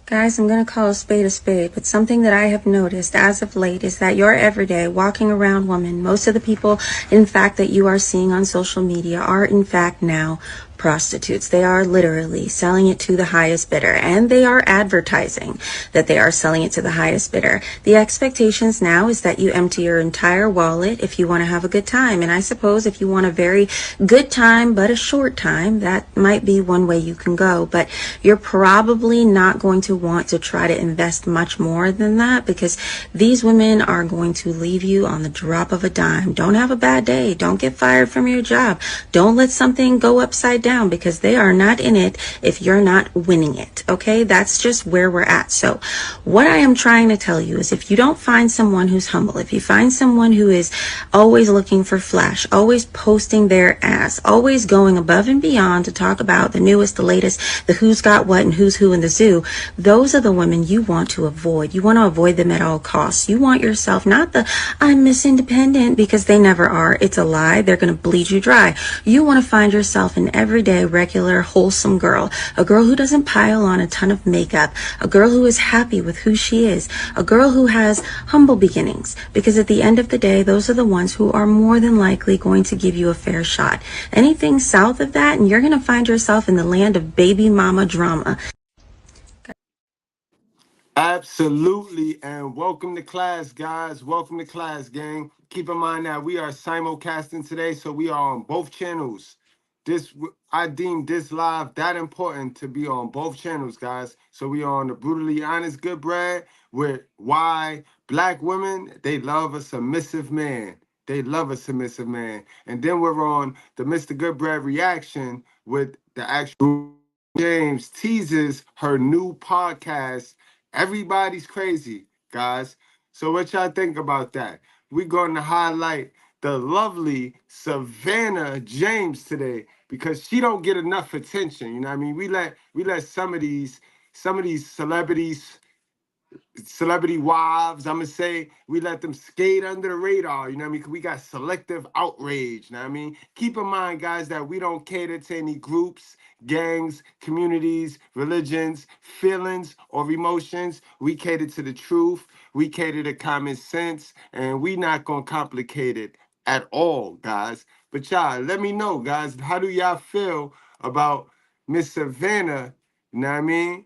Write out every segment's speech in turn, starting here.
Guys, I'm going to call a spade, but something that I have noticed as of late is that your everyday walking around woman, most of the people, in fact, that you are seeing on social media are, in fact, now prostitutes. They are literally selling it to the highest bidder, and they are advertising that they are selling it to the highest bidder. The expectations now is that you empty your entire wallet if you want to have a good time. And I suppose if you want a very good time, but a short time, that might be one way you can go. But you're probably not going to want to try to invest much more than that, because these women are going to leave you on the drop of a dime. Don't have a bad day. Don't get fired from your job. Don't let something go upside down, because they are not in it if you're not winning it. Okay, that's just where we're at. So what I am trying to tell you is, if you don't find someone who's humble, if you find someone who is always looking for flash, always posting their ass, always going above and beyond to talk about the newest, the latest, the who's got what and who's who in the zoo, those are the women you want to avoid. You want to avoid them at all costs. You want yourself, not the I'm Miss Independent, because they never are. It's a lie. They're going to bleed you dry. You want to find yourself an everyday, regular, wholesome girl, a girl who doesn't pile on a ton of makeup, a girl who is happy with who she is, a girl who has humble beginnings, because at the end of the day, those are the ones who are more than likely going to give you a fair shot. Anything south of that, and you're going to find yourself in the land of baby mama drama. Absolutely, and welcome to class, guys. Welcome to class, gang. Keep in mind that we are simulcasting today, so we are on both channels. I deem this live that important to be on both channels, guys. So we are on the Brutally Honest Goodbread with why black women, they love a submissive man. They love a submissive man. And then we're on the Mr.Goodbread reaction with the actual James teases her new podcast. Everybody's crazy, guys. So what y'all think about that? We're going to highlight the lovely Savannah James today, because she don't get enough attention. You know what I mean? We let some of these celebrity wives, I'm gonna say, we let them skate under the radar. You know what I mean? 'Cause we got selective outrage. You know what I mean? Keep in mind, guys, that we don't cater to any groups, gangs, communities, religions, feelings, or emotions. We cater to the truth. We cater to common sense, and we not gonna complicate it at all, guys. But y'all, let me know, guys, how do y'all feel about Miss Savannah? You know what I mean?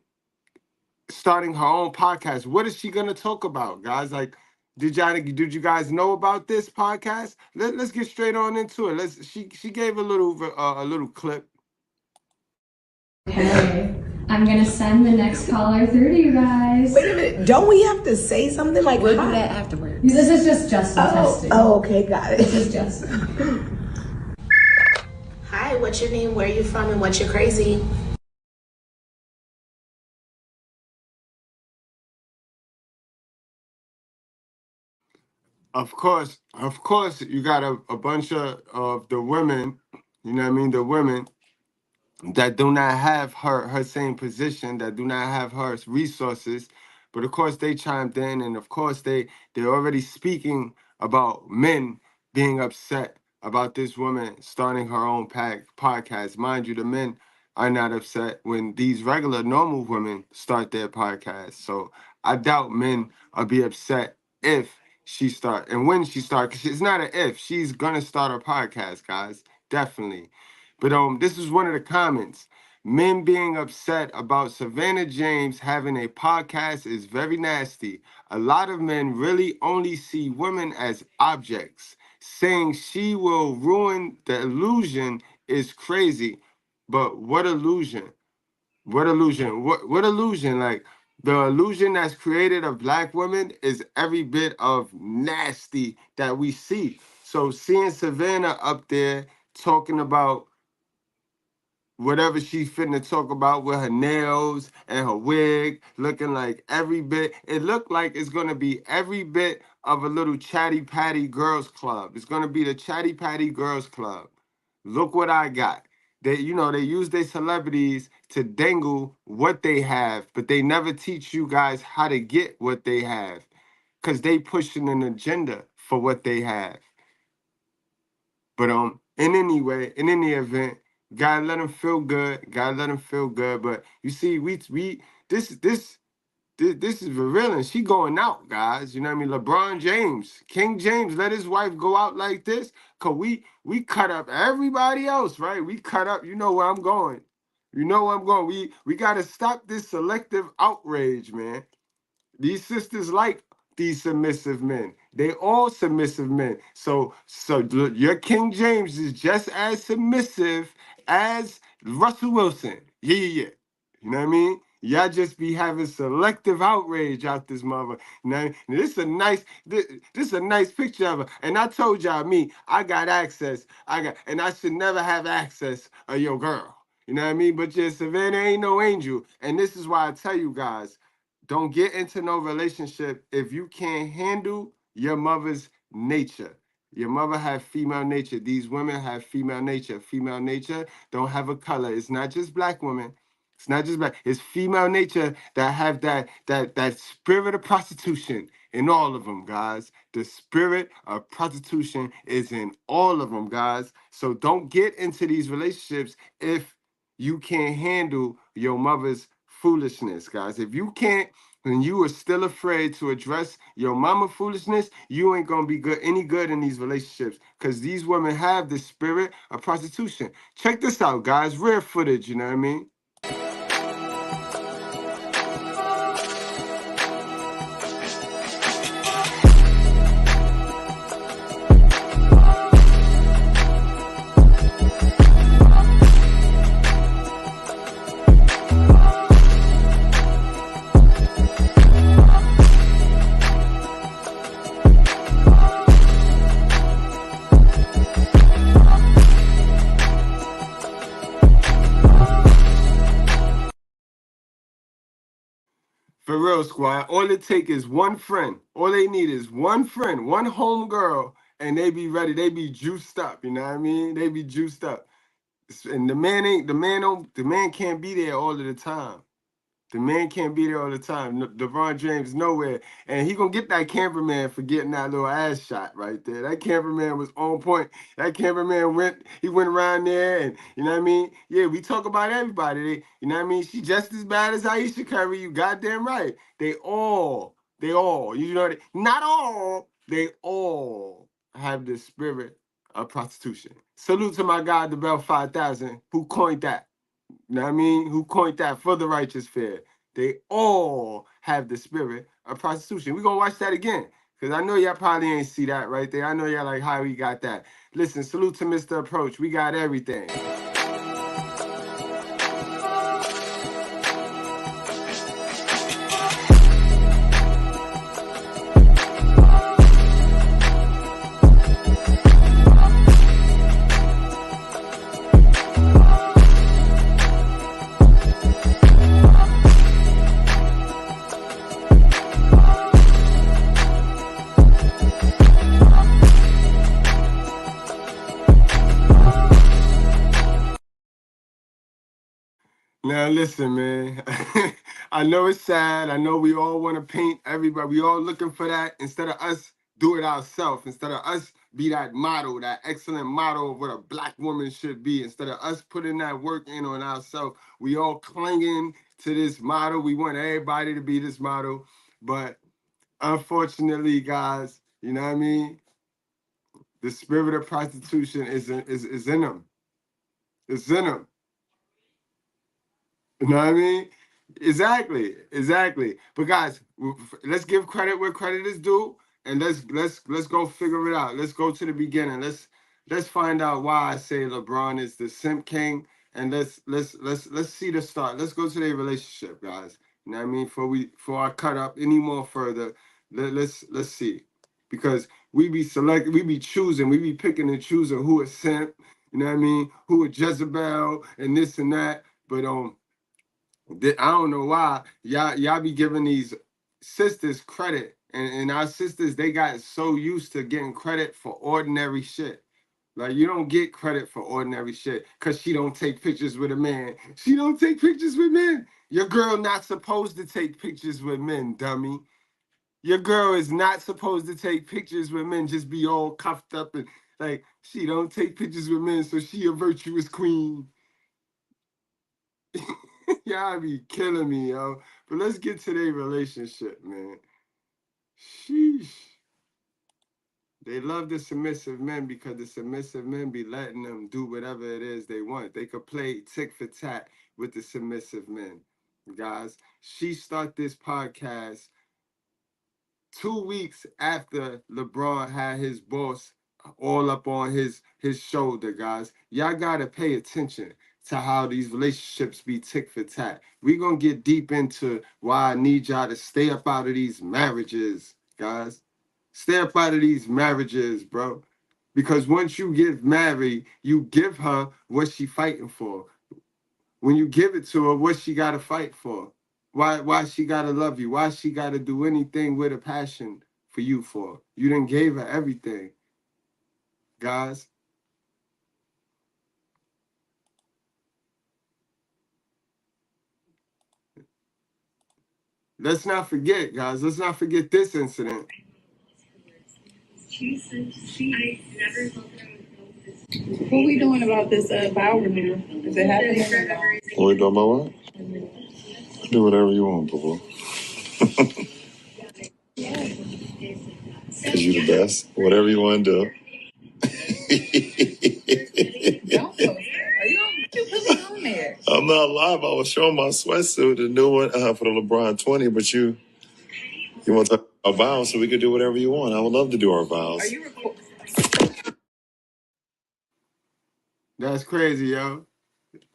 Starting her own podcast. What is she gonna talk about, guys? Like, did you guys know about this podcast? Let's get straight on into it. She gave a little clip. Okay, I'm gonna send the next caller through to you guys. Wait a minute, don't we have to say something like we'll do that afterwards? This is just Justin testing. Oh, okay, got it. This is Justin. Hi, what's your name? Where are you from? And what's your crazy? Of course, you got a bunch of the women, you know what I mean, the women that do not have her same position, that do not have her resources. But of course they chimed in, and of course they're already speaking about men being upset about this woman starting her own podcast. Mind you, the men are not upset when these regular normal women start their podcast. So I doubt men will be upset if she start and when she start, because it's not an if, she's gonna start her podcast, guys, definitely. But this is one of the comments. Men being upset about Savannah James having a podcast is very nasty. A lot of men really only see women as objects. Saying she will ruin the illusion is crazy. But what illusion? What illusion? What illusion? Like, the illusion that's created of black women is every bit of nasty that we see. So seeing Savannah up there talking about whatever she's finna talk about with her nails and her wig, looking like every bit, it looked like it's gonna be every bit of a little chatty patty girls club. It's gonna be the chatty patty girls club. Look what I got. They use their celebrities to dangle what they have, but they never teach you guys how to get what they have, because they pushing an agenda for what they have. But in any event, God let him feel good. God let him feel good. But you see, we this this is revealing. She going out, guys. You know what I mean? LeBron James, King James, let his wife go out like this. Cause we cut up everybody else, right? We cut up. You know where I'm going. You know where I'm going. We gotta stop this selective outrage, man. These sisters like these submissive men. They all submissive men. So your King James is just as submissive as Russell Wilson. Yeah. You know what I mean? Y'all just be having selective outrage out this mother. You know what I mean? This is a this is a nice picture of her. And I told y'all, I got access. And I should never have access of your girl. You know what I mean? But your Savannah ain't no angel. And this is why I tell you guys, don't get into no relationship if you can't handle your mother's nature. Your mother have female nature. These women have female nature. Female nature don't have a color. It's not just black women. It's not just black. It's female nature that have that spirit of prostitution in all of them, guys. The spirit of prostitution is in all of them, guys. So don't get into these relationships if you can't handle your mother's foolishness, guys. If you can't, and you are still afraid to address your mama foolishness, you ain't gonna be any good in these relationships, because these women have the spirit of prostitution. Check this out, guys. Rare footage, you know what I mean? For real, squad. All it take is one friend. All they need is one friend, one home girl, and they be ready. They be juiced up. You know what I mean? They be juiced up. And the man can't be there all of the time. The man can't be there all the time. LeBron James nowhere. And he gonna get that cameraman for getting that little ass shot right there. That cameraman was on point. That cameraman went around there, and you know what I mean? Yeah, we talk about everybody. You know what I mean? She just as bad as Aisha Curry. You goddamn right. They all, you know, not all, they all have the spirit of prostitution. Salute to my guy, the Bell 5000, who coined that. You know what I mean? Who coined that for the righteous fair? They all have the spirit of prostitution. We're going to watch that again, because I know y'all probably ain't see that right there. I know y'all like, how we got that. Listen, salute to Mr. Approach. We got everything. Now listen, man. I know it's sad. I know we all want to paint everybody. We all looking for that. Instead of us do it ourselves. Instead of us be that model, that excellent model of what a black woman should be. Instead of us putting that work in on ourselves, we all clinging to this model. We want everybody to be this model. But unfortunately, guys, you know what I mean? The spirit of prostitution is in them. It's in them. You know what I mean? Exactly. But guys, let's give credit where credit is due, and let's go figure it out. Let's go to the beginning. Let's find out why I say LeBron is the simp king, and let's see the start. Let's go to their relationship, guys. You know what I mean? Before I cut up any more further, let's see, because we be choosing, we be picking and choosing who is simp. You know what I mean? Who is Jezebel and this and that, but I don't know why y'all be giving these sisters credit, and our sisters, they got so used to getting credit for ordinary shit. Like, you don't get credit for ordinary shit because she don't take pictures with a man. She don't take pictures with men. Your girl not supposed to take pictures with men, dummy. Your girl is not supposed to take pictures with men, just be all cuffed up and like, she don't take pictures with men, so she a virtuous queen. Y'all be killing me, yo. But let's get to their relationship, man. Sheesh. They love the submissive men because the submissive men be letting them do whatever it is they want. They could play tick for tat with the submissive men, guys. She started this podcast 2 weeks after LeBron had his boss all up on his shoulder, guys. Y'all gotta pay attention to how these relationships be tick for tat. We gonna get deep into why I need y'all to stay up out of these marriages, guys. Stay up out of these marriages, bro. Because once you get married, you give her what she fighting for. When you give it to her, what she gotta fight for? Why she gotta love you? Why she gotta do anything with a passion for you for? You done gave her everything, guys. Let's not forget, guys. Let's not forget this incident. What we doing about this vow renewal? Is it happening? What we doing about what? Do whatever you want, boo. Cause you the best. Whatever you want to do. Don't post that. Are you putting on there? I'm not live. I was showing my sweatsuit, the new one for the LeBron 20, but you want to talk about vows, so we could do whatever you want. I would love to do our vows. Are you recording? That's crazy, yo.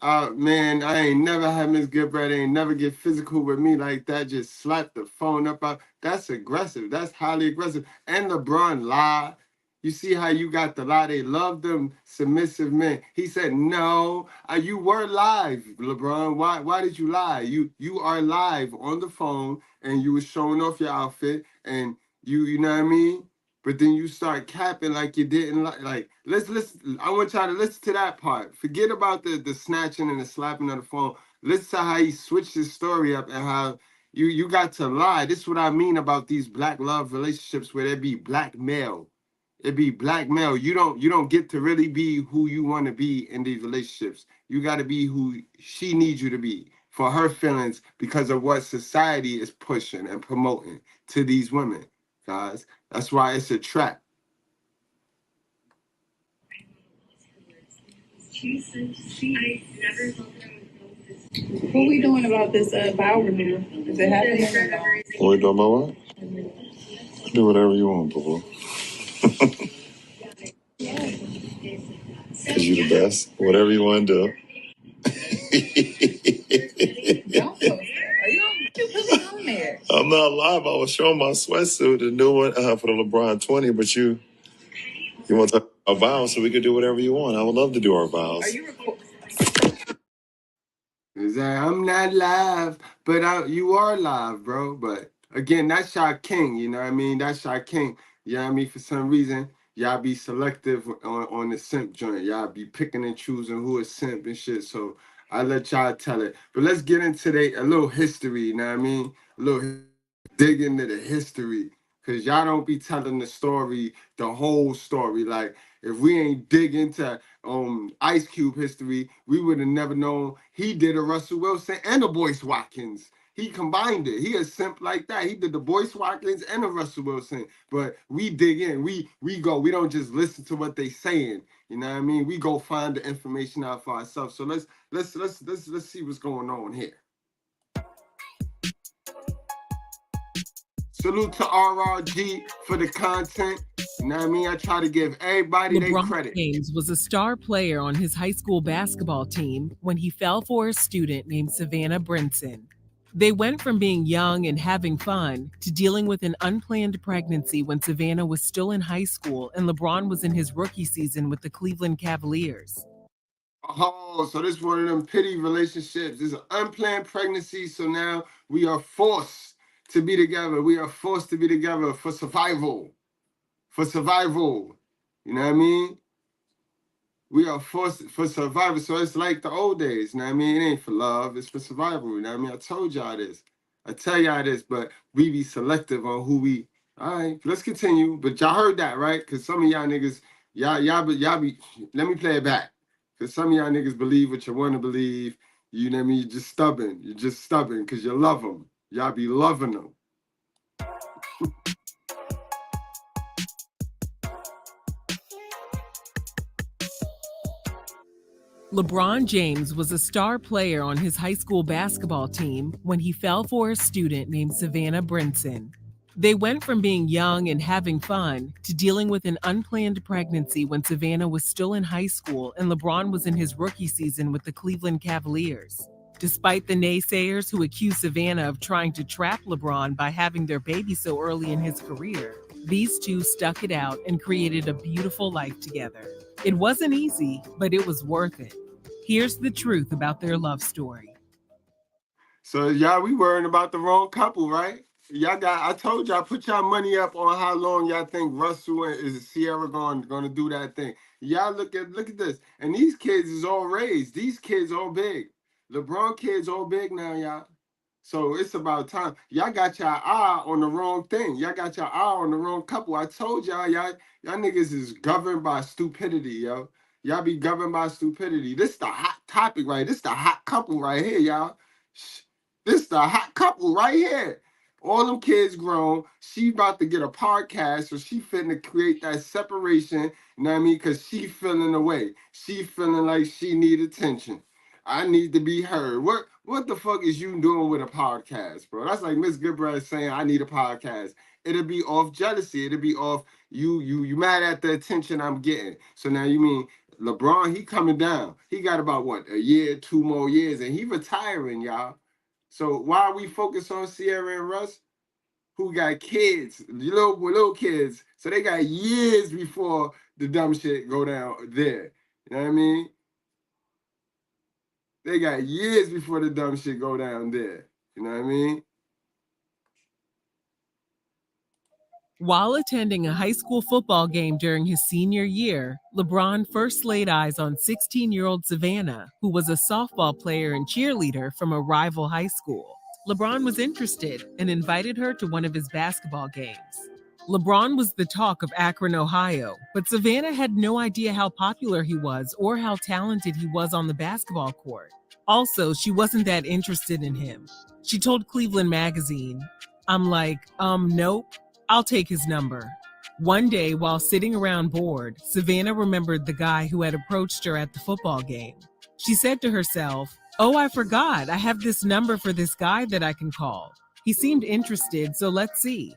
Man, I ain't never had Miss Goodbread. Ain't never get physical with me like that. Just slap the phone up. That's aggressive. That's highly aggressive. And LeBron lied. You see how you got the lie? They love them submissive men. He said, no, you were live, LeBron. Why did you lie? You are live on the phone and you were showing off your outfit and you know what I mean? But then you start capping like you didn't like. Let's listen. I want y'all to listen to that part. Forget about the snatching and the slapping of the phone. Listen to how he switched his story up and how you got to lie. This is what I mean about these black love relationships where there be blackmail. It be blackmail. You don't get to really be who you want to be in these relationships. You got to be who she needs you to be for her feelings because of what society is pushing and promoting to these women, guys. That's why it's a trap. What we doing about this vow renewal? Is it happening? What we doing about what? Do whatever you want, boo. Cause you the best. Whatever you want to do. Don't post that. Are you putting on there? I'm not live. I was showing my sweatsuit, the new one for the LeBron 20, but you want to talk about vows, so we could do whatever you want. I would love to do our vows. Are you recording? I'm not live, but you are live, bro. But again, that's Shy King, you know what I mean? That's Shy King. You know what I mean? For some reason, y'all be selective on the simp joint. Y'all be picking and choosing who is simp and shit. So I let y'all tell it. But let's get into a little history, you know what I mean? A little dig into the history. Cause y'all don't be telling the story, the whole story. Like if we ain't dig into Ice Cube history, we would have never known he did a Russell Wilson and a Boyce Watkins. He combined it. He a simp like that. He did the Boyce Watkins and a Russell Wilson. But we dig in. We go. We don't just listen to what they saying. You know what I mean? We go find the information out for ourselves. So let's see what's going on here. Salute to RRG for the content. You know what I mean? I try to give everybody their credit. LeBron James was a star player on his high school basketball team when he fell for a student named Savannah Brinson. They went from being young and having fun to dealing with an unplanned pregnancy when Savannah was still in high school and LeBron was in his rookie season with the Cleveland Cavaliers. Oh, so this is one of them pity relationships. This is an unplanned pregnancy, so now we are forced to be together. We are forced to be together for survival. For survival. You know what I mean? We are forced for survival. So it's like the old days. You know what I mean? It ain't for love. It's for survival. You know what I mean? I told y'all this. I tell y'all this, but we be selective on who we... All right, let's continue. But y'all heard that, right? Because some of y'all niggas... Y'all be... Let me play it back. Because some of y'all niggas believe what you want to believe. You know what I mean? You're just stubborn. You're just stubborn because you love them. Y'all be loving them. LeBron James was a star player on his high school basketball team when he fell for a student named Savannah Brinson. They went from being young and having fun to dealing with an unplanned pregnancy when Savannah was still in high school and LeBron was in his rookie season with the Cleveland Cavaliers. Despite the naysayers who accused Savannah of trying to trap LeBron by having their baby so early in his career, these two stuck it out and created a beautiful life together. It wasn't easy, but it was worth it. Here's the truth about their love story. So y'all, we worrying about the wrong couple, right? I told y'all, put y'all money up on how long y'all think Russell and Sierra gonna do that thing. Y'all look at this. And these kids is all raised. These kids all big. LeBron kids all big now, y'all. So it's about time. Y'all got your eye on the wrong thing. Y'all got your eye on the wrong couple. I told y'all niggas is governed by stupidity, yo. Y'all be governed by stupidity. This the hot topic, right? This the hot couple right here, y'all. This the hot couple right here. All them kids grown. She about to get a podcast, so she finna create that separation, you know what I mean? Because she feeling away. She feeling like she need attention. I need to be heard. What the fuck is you doing with a podcast, bro? That's like Mr.Goodbread saying, I need a podcast. It'll be off jealousy. It'll be off you mad at the attention I'm getting. So now you mean LeBron, he coming down. He got about, what, a year, 2 more years, and he retiring, y'all. So why are we focused on Sierra and Russ, who got kids, little kids? So they got years before the dumb shit go down there. You know what I mean? They got years before the dumb shit go down there. You know what I mean? While attending a high school football game during his senior year, LeBron first laid eyes on 16-year-old Savannah, who was a softball player and cheerleader from a rival high school. LeBron was interested and invited her to one of his basketball games. LeBron was the talk of Akron, Ohio, but Savannah had no idea how popular he was or how talented he was on the basketball court. Also, she wasn't that interested in him. She told Cleveland magazine, "I'm like, nope. I'll take his number." One day, while sitting around bored, Savannah remembered the guy who had approached her at the football game. She said to herself, "Oh, I forgot. I have this number for this guy that I can call. He seemed interested, so let's see."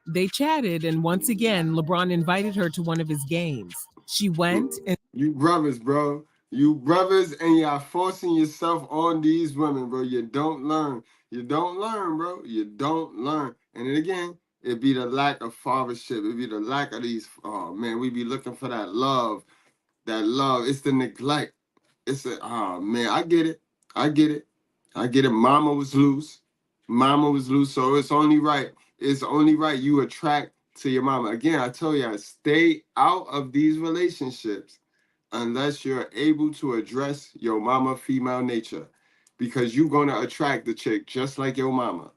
They chatted, and once again, LeBron invited her to one of his games. She went and... You brothers, bro. You brothers, and y'all forcing yourself on these women, bro. You don't learn. You don't learn, bro. You don't learn. And then again, it'd be the lack of fathership. It'd be the lack of these, oh man, we be looking for that love. That love. It's the neglect. It's oh man, I get it. I get it. I get it. Mama was loose. So it's only right. It's only right you attract to your mama. Again, I tell you, stay out of these relationships unless you're able to address your mama female nature, because you're going to attract the chick just like your mama.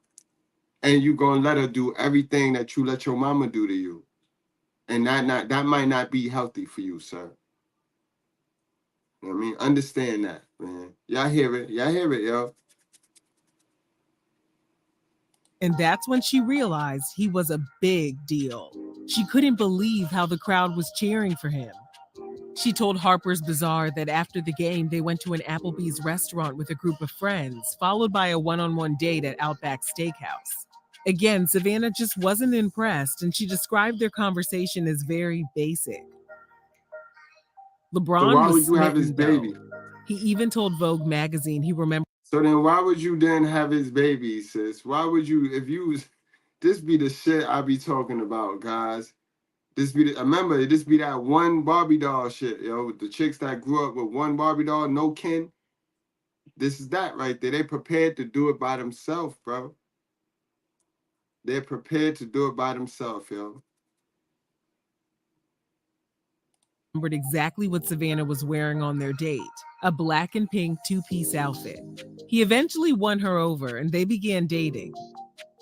And you're going to let her do everything that you let your mama do to you. And that might not be healthy for you, sir. You know what I mean? Understand that, man. Y'all hear it, yo. And that's when she realized he was a big deal. She couldn't believe how the crowd was cheering for him. She told Harper's Bazaar that after the game, they went to an Applebee's restaurant with a group of friends, followed by a one-on-one date at Outback Steakhouse. Again, Savannah just wasn't impressed, and she described their conversation as very basic. LeBron So why was would you have smitten, his baby? though. He even told Vogue magazine he remembered. So then why would you then have his baby, sis? Why would you, if you was, this be the shit I be talking about, guys. This be that one Barbie doll shit, yo. The chicks that grew up with one Barbie doll, no kin. This is that right there. They prepared to do it by themselves, bro. They're prepared to do it by themselves, yo. Remembered exactly what Savannah was wearing on their date, a black and pink two-piece outfit. He eventually won her over and they began dating.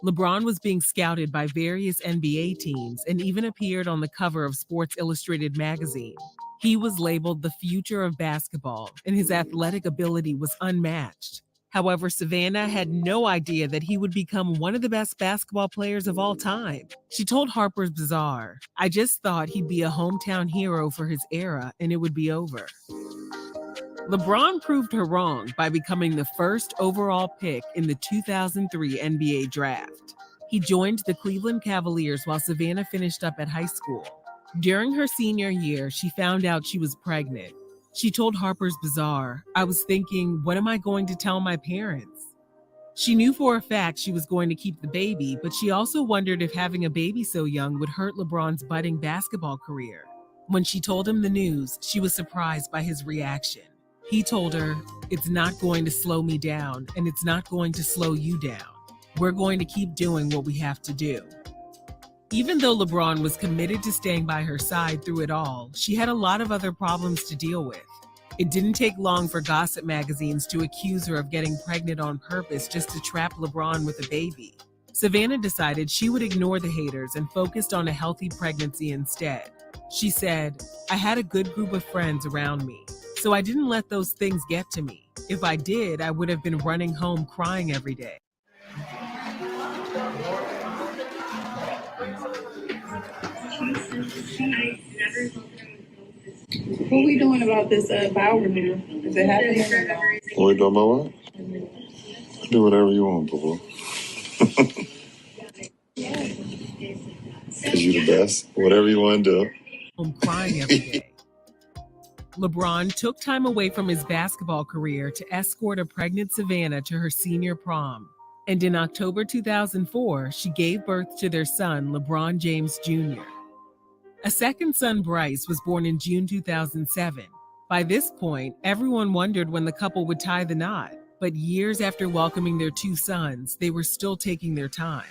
LeBron was being scouted by various NBA teams and even appeared on the cover of Sports Illustrated magazine. He was labeled the future of basketball and his athletic ability was unmatched. However, Savannah had no idea that he would become one of the best basketball players of all time. She told Harper's Bazaar, "I just thought he'd be a hometown hero for his era and it would be over." LeBron proved her wrong by becoming the first overall pick in the 2003 NBA draft. He joined the Cleveland Cavaliers while Savannah finished up at high school. During her senior year, she found out she was pregnant. She told Harper's Bazaar, "I was thinking, what am I going to tell my parents?" She knew for a fact she was going to keep the baby, but she also wondered if having a baby so young would hurt LeBron's budding basketball career. When she told him the news, she was surprised by his reaction. He told her, "It's not going to slow me down, and it's not going to slow you down. We're going to keep doing what we have to do." Even though LeBron was committed to staying by her side through it all, she had a lot of other problems to deal with. It didn't take long for gossip magazines to accuse her of getting pregnant on purpose just to trap LeBron with a baby. Savannah decided she would ignore the haters and focused on a healthy pregnancy instead. She said, "I had a good group of friends around me, so I didn't let those things get to me. If I did, I would have been running home crying every day." What we doing about this vow renewal? Is it happening or not? What we doing about what? Do whatever you want, boo. Because you the best. Whatever you want to do. I'm crying every day. LeBron took time away from his basketball career to escort a pregnant Savannah to her senior prom. And in October 2004, she gave birth to their son, LeBron James Jr. A second son, Bryce, was born in June 2007. By this point, everyone wondered when the couple would tie the knot. But years after welcoming their two sons, they were still taking their time.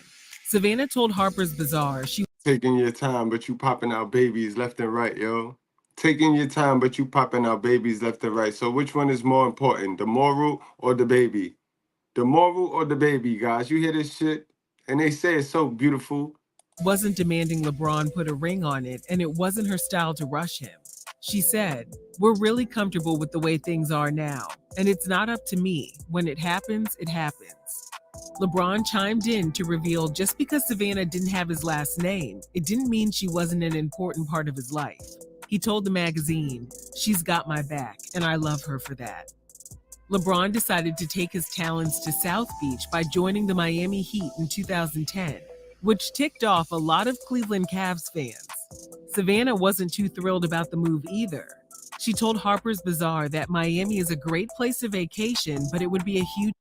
Savannah told Harper's Bazaar she Taking your time, but you popping out babies left and right, yo. Taking your time, but you popping out babies left and right. So which one is more important, the moral or the baby? The moral or the baby, guys? You hear this shit? And they say it's so beautiful. wasn't demanding LeBron put a ring on it, and it wasn't her style to rush him. She said, "We're really comfortable with the way things are now, and it's not up to me. When it happens, it happens." LeBron chimed in to reveal just because Savannah didn't have his last name, it didn't mean she wasn't an important part of his life. He told the magazine, "She's got my back, and I love her for that." LeBron decided to take his talents to South Beach by joining the Miami Heat in 2010, which ticked off a lot of Cleveland Cavs fans. Savannah wasn't too thrilled about the move either. She told Harper's Bazaar that Miami is a great place to vacation, but it would be a huge...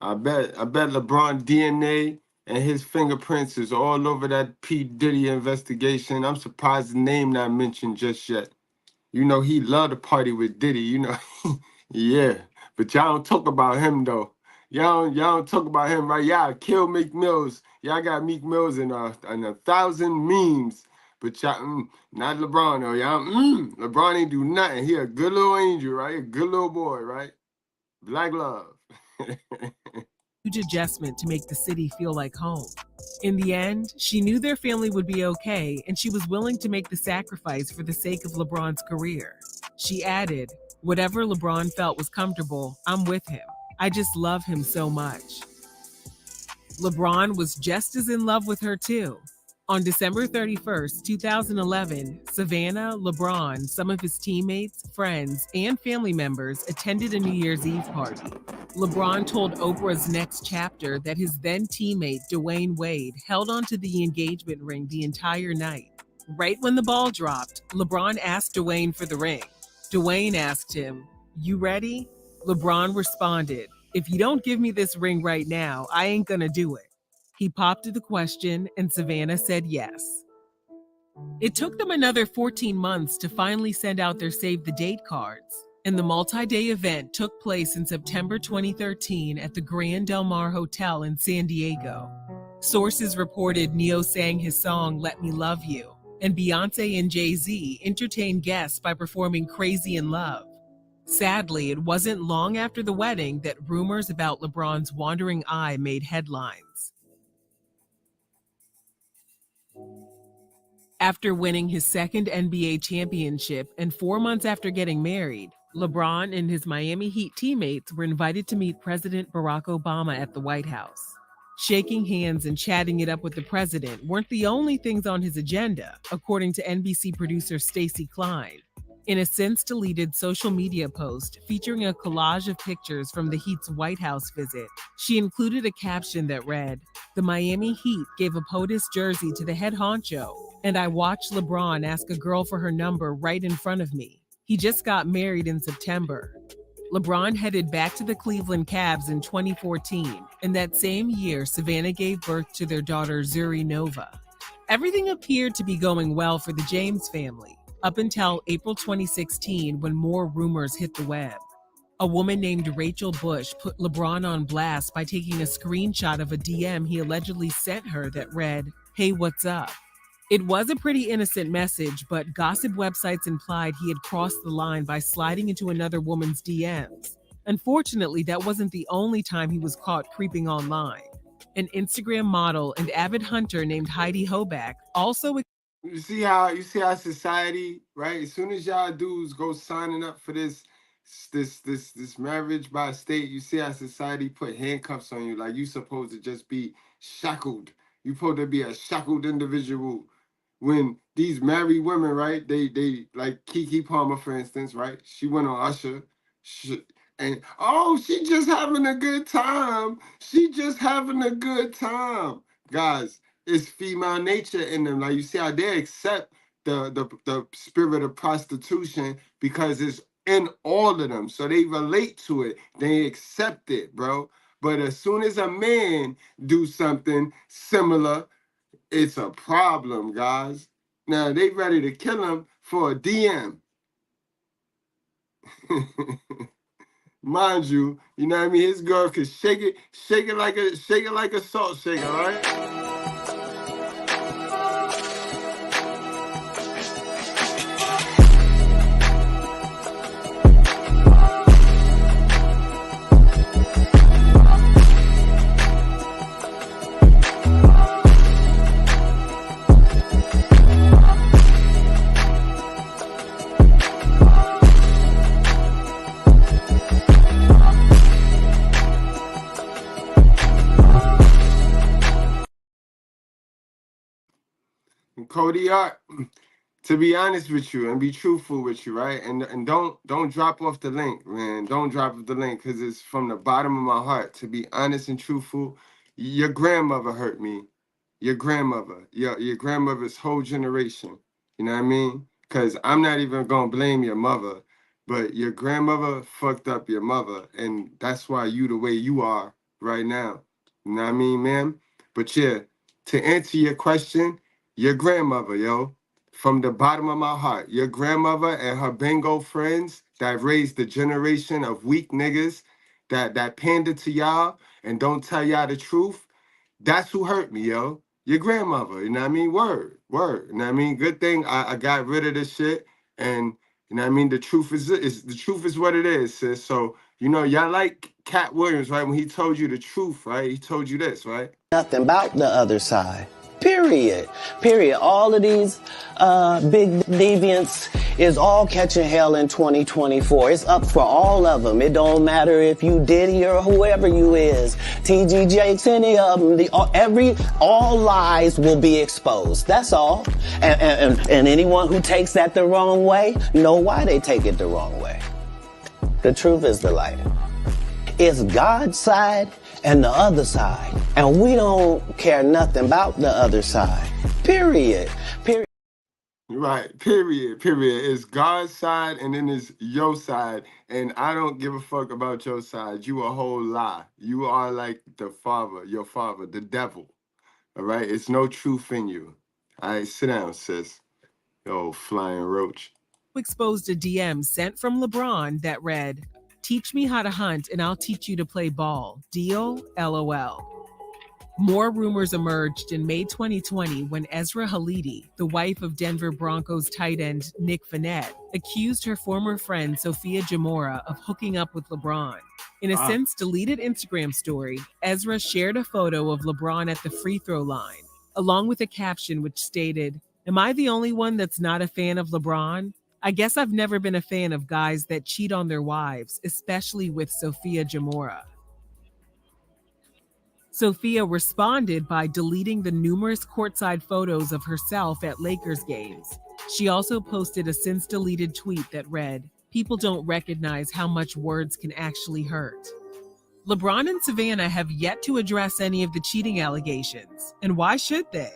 I bet LeBron DNA and his fingerprints is all over that P. Diddy investigation. I'm surprised the name not mentioned just yet. You know, he loved to party with Diddy, you know. Yeah, but y'all don't talk about him, though. Y'all don't talk about him, right? Y'all kill Meek Mills. Y'all got Meek Mills in 1,000 memes. But y'all, not LeBron, though. Y'all, LeBron ain't do nothing. He a good little angel, right? A good little boy, right? Black love. huge adjustment to make the city feel like home. In the end, she knew their family would be okay, and she was willing to make the sacrifice for the sake of LeBron's career. She added, "Whatever LeBron felt was comfortable, I'm with him. I just love him so much." LeBron was just as in love with her too. On December 31st, 2011, Savannah, LeBron, some of his teammates, friends, and family members attended a New Year's Eve party. LeBron told Oprah's Next Chapter that his then teammate, Dwayne Wade, held onto the engagement ring the entire night. Right when the ball dropped, LeBron asked Dwayne for the ring. Dwayne asked him, "You ready?" LeBron responded, "If you don't give me this ring right now, I ain't gonna do it." He popped to the question, and Savannah said yes. It took them another 14 months to finally send out their save the date cards, and the multi-day event took place in September 2013 at the Grand Del Mar Hotel in San Diego. Sources reported Neo sang his song "Let Me Love You," and Beyonce and Jay-Z entertained guests by performing "Crazy in Love." Sadly, it wasn't long after the wedding that rumors about LeBron's wandering eye made headlines. After winning his second NBA championship and 4 months after getting married, LeBron and his Miami Heat teammates were invited to meet President Barack Obama at the White House. Shaking hands and chatting it up with the president weren't the only things on his agenda, according to NBC producer Stacey Klein. In a since-deleted social media post featuring a collage of pictures from the Heat's White House visit, she included a caption that read, "The Miami Heat gave a POTUS jersey to the head honcho, and I watched LeBron ask a girl for her number right in front of me. He just got married in September." LeBron headed back to the Cleveland Cavs in 2014, and that same year, Savannah gave birth to their daughter Zuri Nova. Everything appeared to be going well for the James family, up until April 2016 when more rumors hit the web. A woman named Rachel Bush put LeBron on blast by taking a screenshot of a DM he allegedly sent her that read, "Hey, what's up?" It was a pretty innocent message, but gossip websites implied he had crossed the line by sliding into another woman's DMs. Unfortunately, that wasn't the only time he was caught creeping online. An Instagram model and avid hunter named Heidi Hoback also. You see how society, right? As soon as y'all dudes go signing up for this marriage by state, you see how society put handcuffs on you. Like you supposed to just be shackled. You supposed to be a shackled individual. When these married women, right? They like Keke Palmer, for instance, right? She went on Usher. And she just having a good time. She just having a good time. Guys, it's female nature in them. Like you see how they accept the spirit of prostitution because it's in all of them. So they relate to it. They accept it, bro. But as soon as a man do something similar, it's a problem, guys. Now they ready to kill him for a DM. Mind you, you know what I mean? His girl could shake it like a salt shaker, right? Cody Art, to be honest with you and be truthful with you, right? And don't drop off the link, man. Don't drop off the link because it's from the bottom of my heart. To be honest and truthful, your grandmother hurt me. Your grandmother, your grandmother's whole generation. You know what I mean? Because I'm not even gonna blame your mother, but your grandmother fucked up your mother, and that's why you the way you are right now. You know what I mean, ma'am? But yeah, to answer your question, your grandmother, yo, from the bottom of my heart, your grandmother and her bingo friends that raised the generation of weak niggas that pander to y'all and don't tell y'all the truth, that's who hurt me, yo. Your grandmother, you know what I mean? Word. You know what I mean? Good thing I got rid of this shit, and you know what I mean? The truth is what it is, sis. So, you know, y'all like Cat Williams, right? When he told you the truth, right? He told you this, right? Nothing about the other side. Period. All of these big deviants is all catching hell in 2024. It's up for all of them. It don't matter if you Diddy or whoever you is. TG Jakes, any of them. All lies will be exposed. That's all. And anyone who takes that the wrong way, know why they take it the wrong way. The truth is the light. It's God's side and the other side. And we don't care nothing about the other side. Period. Right, period. It's God's side and then it's your side. And I don't give a fuck about your side. You a whole lie. You are like your father, the devil. All right? It's no truth in you. All right, sit down, sis. Yo, flying roach. Exposed a DM sent from LeBron that read, "Teach me how to hunt and I'll teach you to play ball. Deal? LOL." More rumors emerged in May 2020 when Ezra Halidi, the wife of Denver Broncos tight end Nick Vannett, accused her former friend Sophia Jamora of hooking up with LeBron. In a since-deleted Instagram story, Ezra shared a photo of LeBron at the free throw line, along with a caption which stated, "Am I the only one that's not a fan of LeBron? I guess I've never been a fan of guys that cheat on their wives, especially with Sophia Jamora. Sophia responded by deleting the numerous courtside photos of herself at Lakers games. She also posted a since deleted tweet that read, "People don't recognize how much words can actually hurt." LeBron and Savannah have yet to address any of the cheating allegations, and why should they?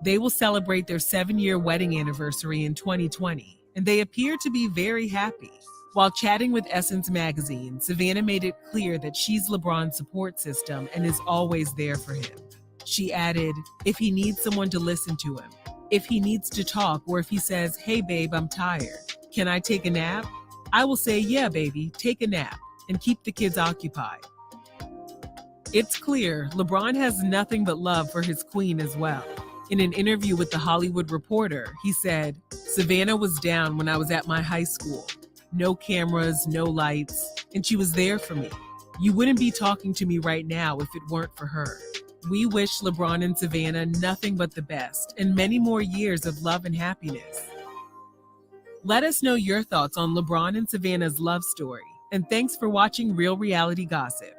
They will celebrate their 7-year wedding anniversary in 2020, and they appear to be very happy. While chatting with Essence magazine, Savannah made it clear that she's LeBron's support system and is always there for him. She added, if he needs someone to listen to him, if he needs to talk, or if he says, "Hey babe, I'm tired. Can I take a nap?" I will say, "Yeah, baby, take a nap," and keep the kids occupied. It's clear LeBron has nothing but love for his queen as well. In an interview with The Hollywood Reporter, he said, "Savannah was down when I was at my high school. No cameras, no lights, and she was there for me. You wouldn't be talking to me right now if it weren't for her." We wish LeBron and Savannah nothing but the best and many more years of love and happiness. Let us know your thoughts on LeBron and Savannah's love story. And thanks for watching Real Reality Gossip.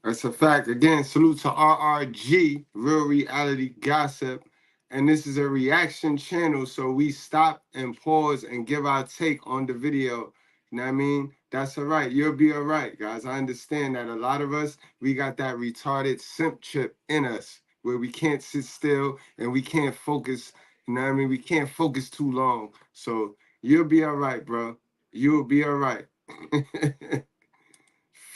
That's a fact. Again, salute to RRG, Real Reality Gossip. And this is a reaction channel, so we stop and pause and give our take on the video. You know what I mean? That's all right. You'll be all right, guys. I understand that a lot of us, we got that retarded simp chip in us where we can't sit still and we can't focus. You know what I mean? We can't focus too long. So you'll be all right, bro. You'll be all right.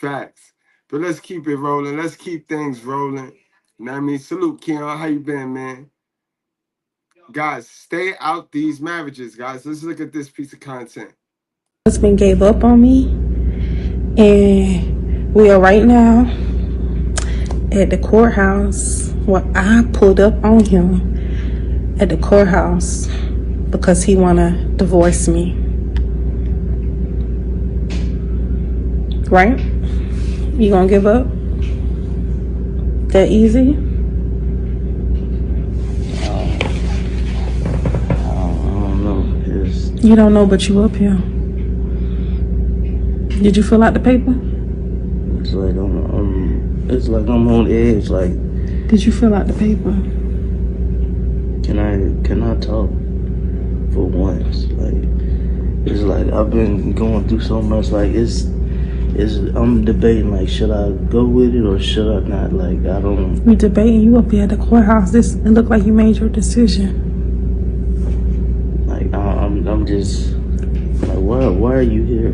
Facts. But let's keep it rolling. Let's keep things rolling. You know what I mean? Salute, Keon. How you been, man? Guys, stay out these marriages, guys. Let's look at this piece of content. Husband gave up on me, and we are right now at the courthouse. Well, I pulled up on him at the courthouse because he wanna divorce me. Right? You gonna give up? That easy? You don't know, but you up here. Did you fill out the paper? It's like I'm on edge. Like, did you fill out the paper? Can I talk for once? Like, it's like I've been going through so much. Like, I'm debating. Like, should I go with it or should I not? Like, I don't. We debating. You up here at the courthouse. It looked like you made your decision. I'm just like, why are you here?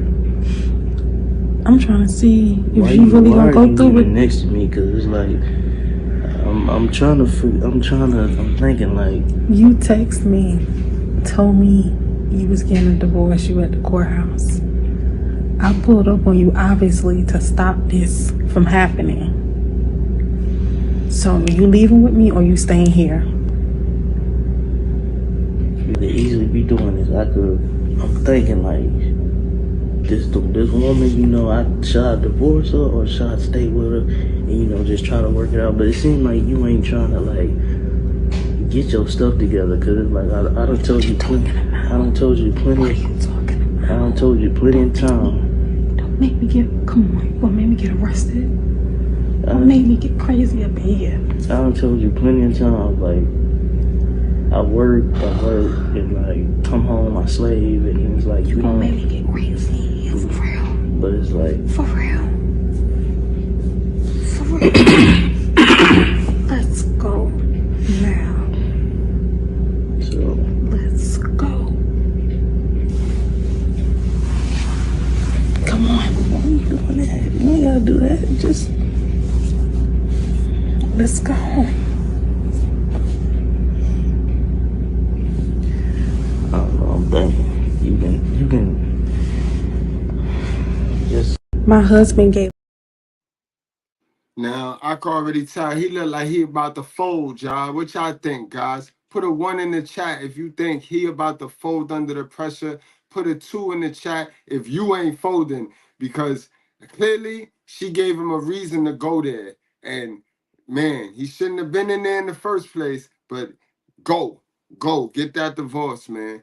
I'm trying to see if you really gonna go through with next to me, cause it's like I'm thinking like, you text me, told me you was getting a divorce. You at the courthouse. I pulled up on you obviously to stop this from happening. So you leaving with me or you staying here? to easily be doing this. I'm thinking like, this woman, you know, should I divorce her or should I stay with her and, you know, just try to work it out? But it seems like you ain't trying to like get your stuff together, cause it's like I done told you plenty. I done told you plenty of time. Don't make me come on, you gonna make me get arrested? Don't make me get crazy up in here. I done told you plenty of times, like, I work, and like, come home, I slave, and it's like, you don't make me get crazy, for real. But it's like, for real. Let's go now. So, let's go. Come on. Why are you doing that? You ain't gotta do that. Just, let's go. I'm thinking you can just. My husband gave. Now, I can already tell he look like he about to fold, y'all. What y'all think, guys? Put a 1 in the chat if you think he about to fold under the pressure. Put a 2 in the chat if you ain't folding, because clearly she gave him a reason to go there. And man, he shouldn't have been in there in the first place, but go, get that divorce, man.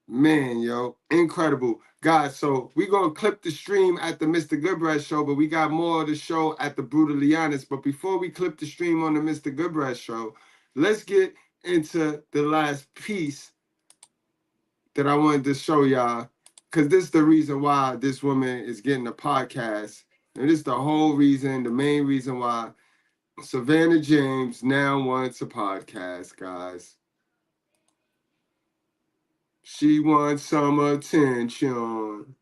Man, yo, incredible. Guys, so we going to clip the stream at the Mr. Goodbread show, but we got more of the show at the Brutally Honest. But before we clip the stream on the Mr. Goodbread show, let's get into the last piece that I wanted to show y'all, because this is the reason why this woman is getting a podcast. And this is the whole reason, the main reason why Savannah James now wants a podcast, guys. She wants some attention.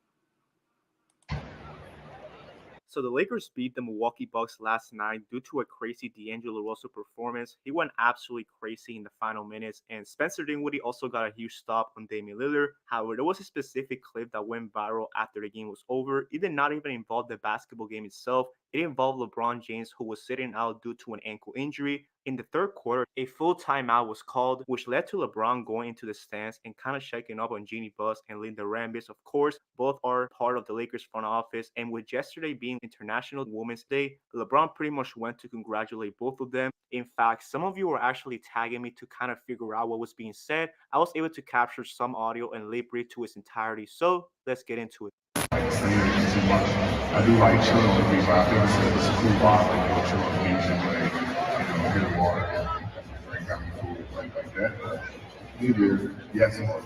So the Lakers beat the Milwaukee Bucks last night due to a crazy D'Angelo Russell performance. He went absolutely crazy in the final minutes, and Spencer Dinwiddie also got a huge stop on Damian Lillard. However, there was a specific clip that went viral after the game was over. It did not even involve the basketball game itself. It involved LeBron James, who was sitting out due to an ankle injury. In the third quarter, a full timeout was called, which led to LeBron going into the stands and kind of checking up on Jeannie Buss and Linda Rambis. Of course, both are part of the Lakers front office. And with yesterday being International Women's Day, LeBron pretty much went to congratulate both of them. In fact, some of you were actually tagging me to kind of figure out what was being said. I was able to capture some audio and lip read to its entirety. So let's get into it. I do like chilling with people. I feel it's a cool vibe when you chill on the beach and like, hit the water, drink out food, like that. New Year, yes, more.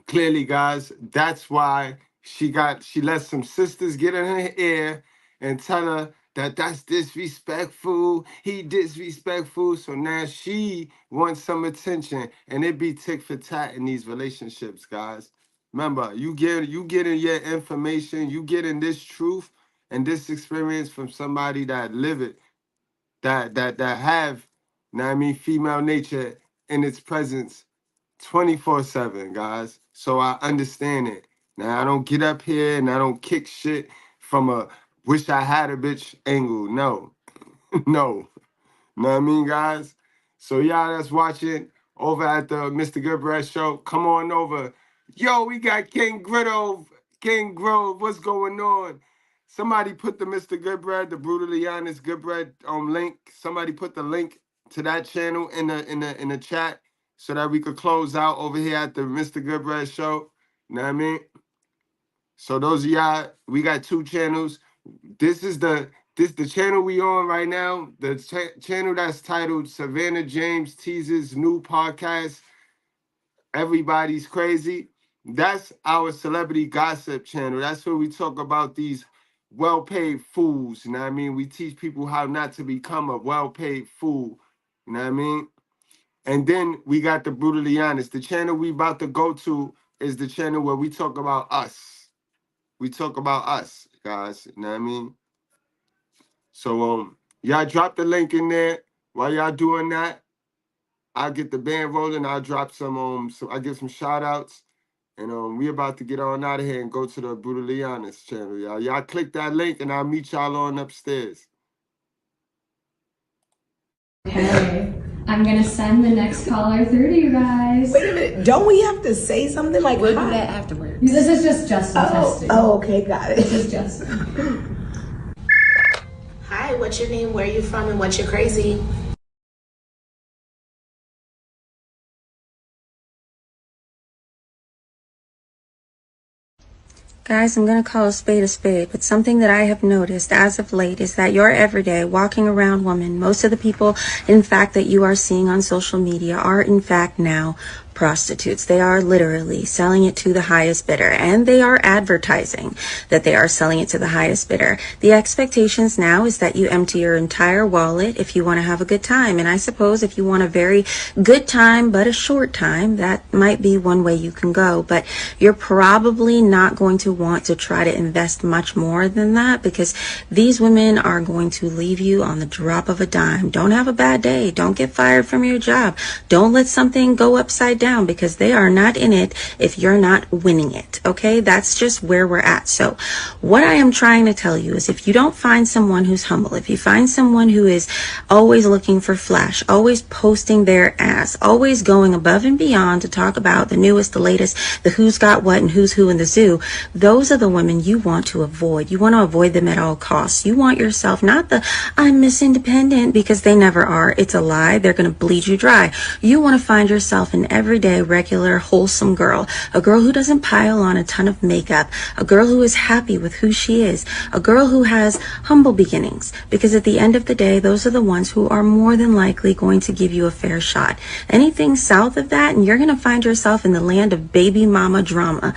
Clearly, guys, that's why she let some sisters get in her ear and tell her that that's disrespectful. He disrespectful. So now she wants some attention, and it be tick for tat in these relationships, guys. Remember, you getting your information, you getting this truth and this experience from somebody that live it, that have, you know what I mean, female nature in its presence 24/7, guys. So I understand it. Now I don't get up here and I don't kick shit from a wish I had a bitch angle. No. No. Know what I mean, guys? So y'all that's watching over at the Mr. Goodbread show, come on over. Yo, we got King Grove. King Grove, what's going on? Somebody put the Mr. Goodbread, the Brutally Honest Goodbread link. Somebody put the link to that channel in the chat so that we could close out over here at the Mr. Goodbread show. You know what I mean? So those of y'all, we got two channels. This is the channel we on right now. The channel that's titled Savannah James Teases new podcast, Everybody's Crazy. That's our celebrity gossip channel. That's where we talk about these well-paid fools. You know what I mean? We teach people how not to become a well-paid fool. You know what I mean? And then we got the Brutally Honest. The channel we about to go to is the channel where we talk about us. We talk about us, guys. You know what I mean? So y'all drop the link in there. While y'all doing that, I'll get the band rolling. I'll drop some I give some shout outs. And we about to get on out of here and go to the Brutally Honest channel, y'all. Y'all click that link and I'll meet y'all on upstairs. Okay. I'm gonna send the next caller through to you guys. Wait a minute, don't we have to say something like we'll do that afterwards? This is just Justin testing. Oh, okay, got it. This is Justin. Hi, what's your name, where you from, and what's your crazy? Guys, I'm going to call a spade, but something that I have noticed as of late is that your everyday walking around woman, most of the people, in fact, that you are seeing on social media are, in fact, now prostitutes. They are literally selling it to the highest bidder, and they are advertising that they are selling it to the highest bidder. The expectations now is that you empty your entire wallet if you want to have a good time. And I suppose if you want a very good time, but a short time, that might be one way you can go. But you're probably not going to want to try to invest much more than that, because these women are going to leave you on the drop of a dime. Don't have a bad day. Don't get fired from your job. Don't let something go upside down down, because they are not in it if you're not winning it. Okay, that's just where we're at. So what I am trying to tell you is, if you don't find someone who's humble, if you find someone who is always looking for flash, always posting their ass, always going above and beyond to talk about the newest, the latest, the who's got what and who's who in the zoo, those are the women you want to avoid. You want to avoid them at all costs. You want yourself, not the I'm Miss Independent, because they never are. It's a lie. They're going to bleed you dry. You want to find yourself an everyday, regular, wholesome girl, a girl who doesn't pile on a ton of makeup, a girl who is happy with who she is, a girl who has humble beginnings, because at the end of the day, those are the ones who are more than likely going to give you a fair shot. Anything south of that, and you're going to find yourself in the land of baby mama drama.